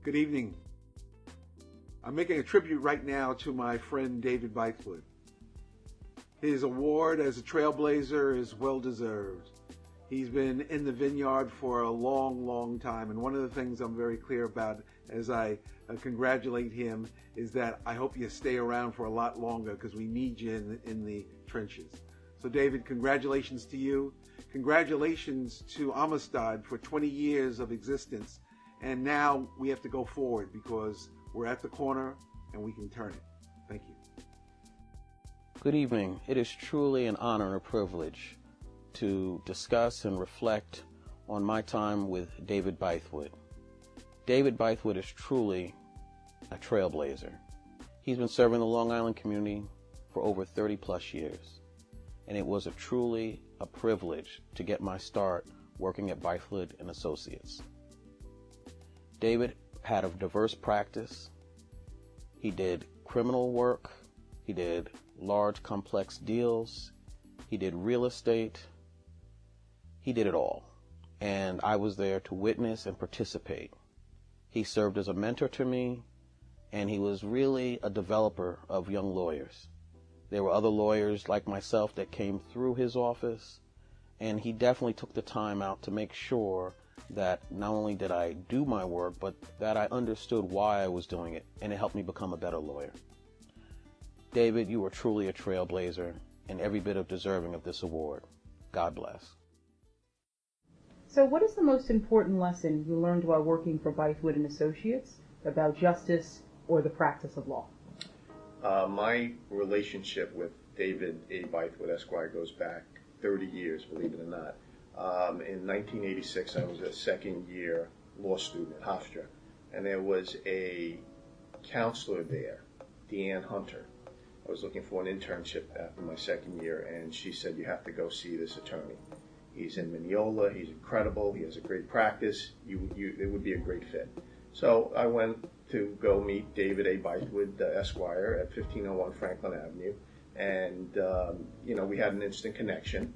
Good evening. I'm making a tribute right now to my friend David Bythewood. His award as a trailblazer is well deserved. He's been in the vineyard for a long, long time, and one of the things I'm very clear about as I congratulate him is that I hope you stay around for a lot longer because we need you in the trenches. So David, congratulations to you. Congratulations to Amistad for 20 years of existence. And now we have to go forward because we're at the corner and we can turn it. Thank you. Good evening. It is truly an honor and a privilege to discuss and reflect on my time with David Bythewood. David Bythewood is truly a trailblazer. He's been serving the Long Island community for over 30 plus years. And it was truly a privilege to get my start working at Bythewood and Associates. David had a diverse practice. He did criminal work. He did large, complex deals. He did real estate. He did it all. And I was there to witness and participate. He served as a mentor to me, and he was really a developer of young lawyers. There were other lawyers like myself that came through his office, and he definitely took the time out to make sure that not only did I do my work, but that I understood why I was doing it, and it helped me become a better lawyer. David, you are truly a trailblazer and every bit of deserving of this award. God bless. So what is the most important lesson you learned while working for Bythewood and Associates about justice or the practice of law? My relationship with David A. Bythewood, Esquire, goes back 30 years, believe it or not. In 1986, I was a second-year law student at Hofstra, and there was a counselor there, Deanne Hunter. I was looking for an internship after my second year, and she said, "You have to go see this attorney. He's in Mineola. He's incredible. He has a great practice. It would be a great fit." So I went to go meet David A. Bythewood, Esquire, at 1501 Franklin Avenue, and we had an instant connection.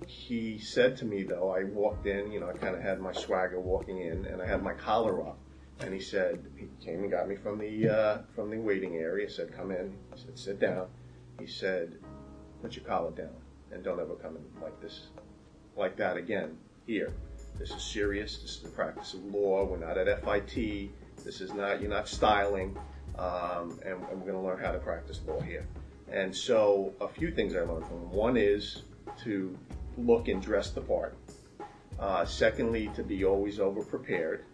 He said to me, though, I walked in, I kind of had my swagger walking in, and I had my collar up. And he came and got me from the waiting area. He said, "Come in." He said, "Sit down." He said, "Put your collar down and don't ever come in like that again here. This is serious. This is the practice of law. We're not at FIT. This is not, you're not styling. And we're going to learn how to practice law here." And so a few things I learned from him. One is to look and dress the part. Secondly, to be always over-prepared.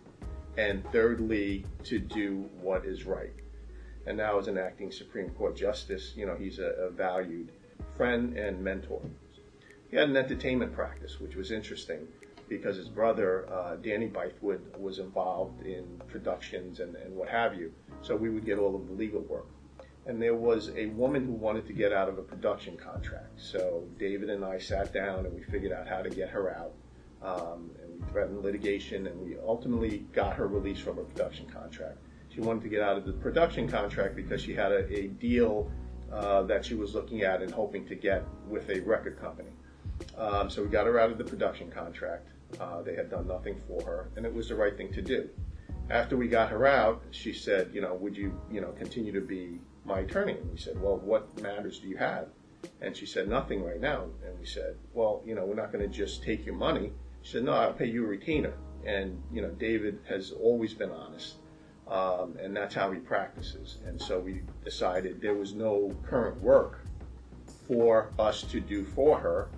And thirdly, to do what is right. And now as an acting Supreme Court Justice, he's a valued friend and mentor. He had an entertainment practice, which was interesting because his brother, Danny Bythewood, was involved in productions and what have you. So we would get all of the legal work. And there was a woman who wanted to get out of a production contract. So David and I sat down and we figured out how to get her out. And we threatened litigation, and we ultimately got her released from a production contract. She wanted to get out of the production contract because she had a deal that she was looking at and hoping to get with a record company. So we got her out of the production contract. They had done nothing for her, and it was the right thing to do. After we got her out, she said, "Would you, continue to be my attorney?" And we said, "Well, what matters do you have?" And she said, "Nothing right now." And we said, "Well, we're not going to just take your money." She said, "No, I'll pay you a retainer." And, David has always been honest, and that's how he practices. And so we decided there was no current work for us to do for her.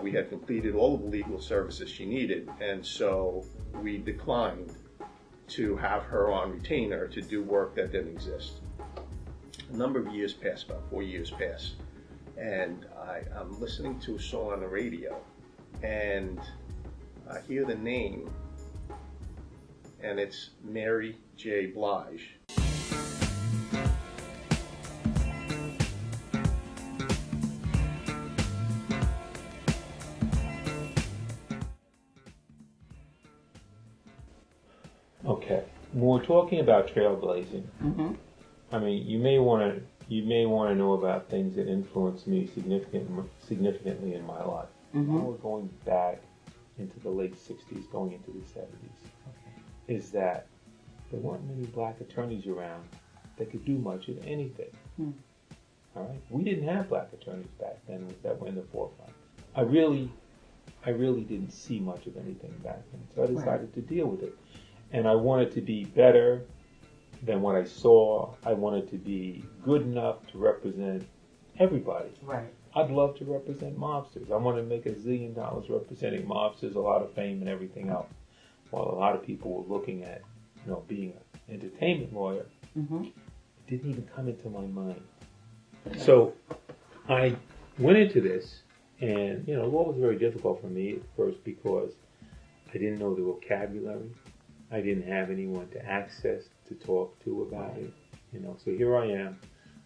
We had completed all of the legal services she needed, and so we declined to have her on retainer to do work that didn't exist. A number of years passed, about 4 years passed, and I'm listening to a song on the radio, and I hear the name, and it's Mary J. Blige. Okay, when we're talking about trailblazing, I mean, you may want to know about things that influenced me significantly in my life. We're going back into the late 60s, going into the 70s, is that there weren't many black attorneys around that could do much of anything. All right, we didn't have black attorneys back then that were in the forefront. I really didn't see much of anything back then, so I decided to deal with it. And I wanted to be better than what I saw. I wanted to be good enough to represent everybody. Right. I'd love to represent mobsters. I want to make $1 zillion representing mobsters, a lot of fame and everything else. While a lot of people were looking at, being an entertainment lawyer, it didn't even come into my mind. So I went into this, and law was very difficult for me at first because I didn't know the vocabulary. I didn't have anyone to access to talk to about it. So here I am,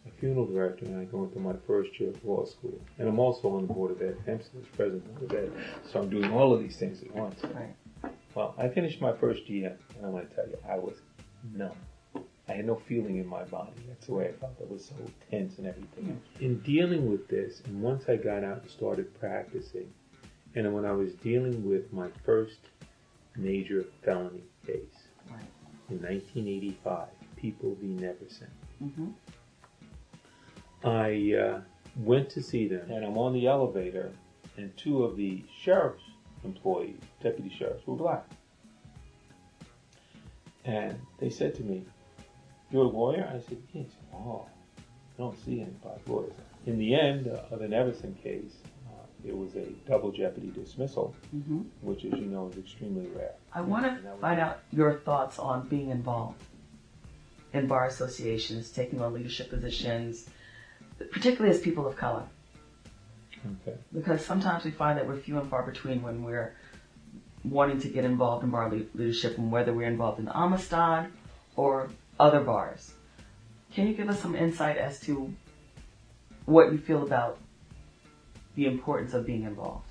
a funeral director, and I go into my first year of law school. And I'm also on the board of ed, Hempstead, president of the board of ed. So I'm doing all of these things at once. Right. Well, I finished my first year, and I'm going to tell you, I was numb. I had no feeling in my body. That's the way I felt. I was so tense and everything. In dealing with this, and once I got out and started practicing, and when I was dealing with my first major felony case in 1985, People v. Neverson, I went to see them, and I'm on the elevator, and two of the sheriff's employees, deputy sheriffs, were black. And they said to me, "You're a lawyer?" I said, "Yes." "Oh, I don't see any black lawyers." In the end of the Neverson case, it was a double jeopardy dismissal, which, as you know, is extremely rare. I want to find out your thoughts on being involved in bar associations, taking on leadership positions, particularly as people of color. Okay. Because sometimes we find that we're few and far between when we're wanting to get involved in bar leadership, and whether we're involved in the Amistad or other bars. Can you give us some insight as to what you feel about the importance of being involved?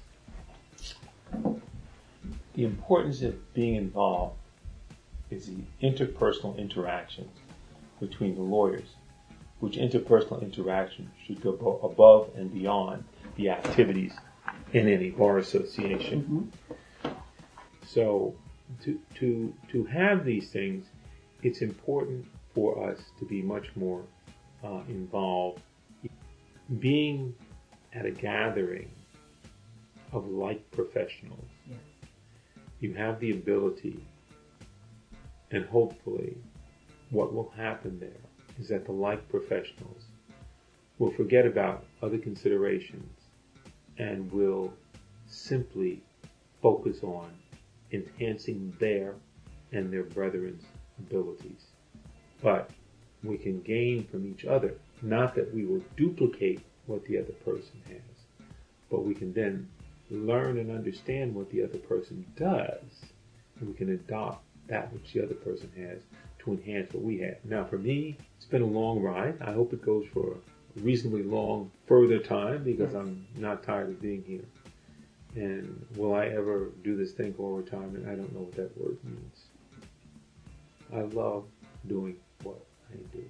The importance of being involved is the interpersonal interactions between the lawyers, which interpersonal interactions should go above and beyond the activities in any bar association. So to have these things, it's important for us to be much more involved. Being at a gathering of like professionals, you have the ability, and hopefully what will happen there is that the like professionals will forget about other considerations and will simply focus on enhancing their and their brethren's abilities. But we can gain from each other, not that we will duplicate what the other person has, but we can then learn and understand what the other person does, and we can adopt that which the other person has to enhance what we have. Now for me, it's been a long ride. I hope it goes for a reasonably long further time, because I'm not tired of being here. And will I ever do this thing for retirement? I don't know what that word means. I love doing what I do.